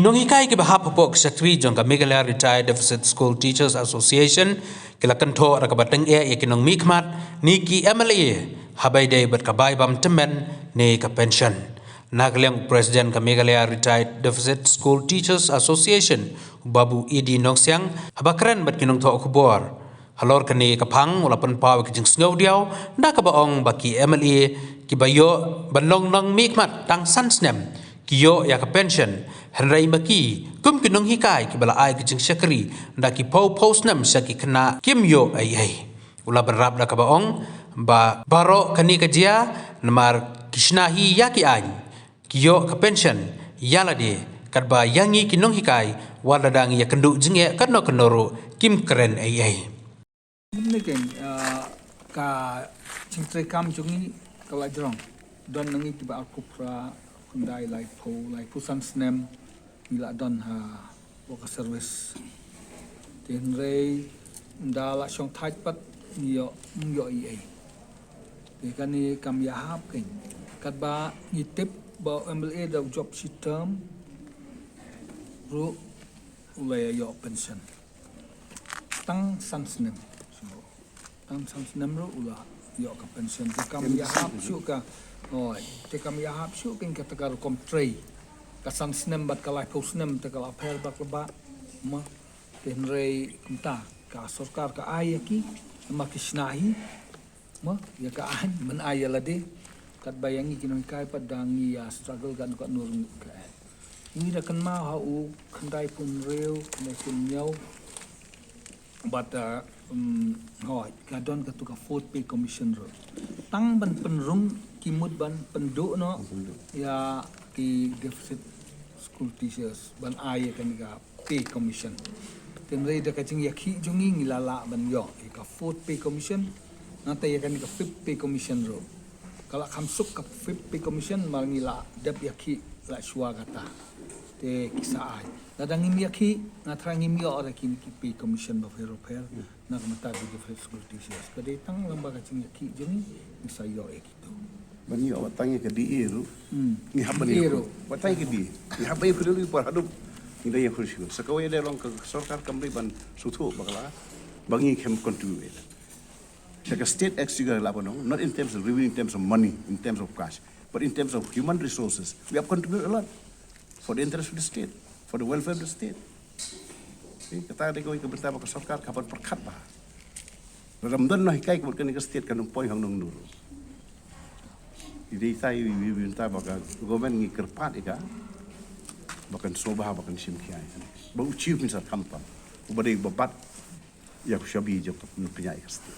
nong hikai ke bahap pok secretary jong ka Meghalaya Retired Deficit School Teachers Association kila kanto rakabateng e kinong mikmat ni ki MLA habai day bat kabay bam temen ne ka pension nagleng president ka Meghalaya Retired Deficit School Teachers Association Babu Idi Nongsiang habakren bat kinong to kubor halor kani kapang wala pan paw ki jing sngaw diaw na ka baong baki MLA ki bayo banlong nang mikmat tang sansnem kiyo ya ka pension henrai maki kum kinong hikai ki bala ai ki jing syakri nda ki post nam syaki kena kim yo ai ula berab da ka baong ba baro kani ka dia namar kishnahi ya ki ai kiyo ka pension yala de kat ba yangi kinong hikai wala dang ya kendu jing ya kanno kenoro kim keren ai Mungkin ka cingtrai kam jungi kalau jerong don nangi tiba aku pra kundai like pusan snem ila don ha work service tenrei ndala song thai pat yo ai de kani kam ya hap ken kat ba ngitip ba MLA da job system ru ulay yo pension tang san snem tang san snem ru ula yo ka pension de kam ya hap su ka oi te kam ya hap su ken ka tagar kom trei ka san snem bat kalai post snem te kala pel bat ba ma tenrei kunta ka sarkar ka ai ki ma kishnahi ma ya ka an man ai la de kat bayangi kinoi kai padangi ya struggle kan ka nur ka ni da kan ma ha u khandai pun reu ne kun nyau but hoi ka don ka tu ka fourth pay commission ro tang ban penrung kimut ban pendu no ya ki deficit school teachers ban ai kan ka pay commission ten rei da ka ching ya khi jungi ngilala ban yo ka fourth pay commission nanti ya kan ka fifth pay commission ro kalau kamsuk ka fifth pay commission mal ngila dap ya khi la shwa kata te kisah ai dadang ngim ya khi na trang ngim yo ora kin ki pay commission ba repair na mata di deficit school teachers ka de tang lembaga ching ya khi jungi bisa yo gitu bani awak tanya ke dia tu ni apa ni awak tanya ke dia ni apa yang perlu buat hidup ni dia yang perlu sekawai dia orang ke sarkar kembali ban sutu bakala bagi kem contribute seka state acts juga lapan not in terms of revenue in terms of money in terms of cash but in terms of human resources we have contributed a lot for the interest of the state for the welfare of the state kata dia kau ikut bertambah ke sarkar kapan perkat bah dalam don nak hikai kemudian ke state kan point hang nung dulu Jadi saya minta bahkan government ngikir pat ika, bahkan sobah bahkan simkiai. Bau chief misal kampa, ubadai babat, ya kusabi jauh penyai kasti.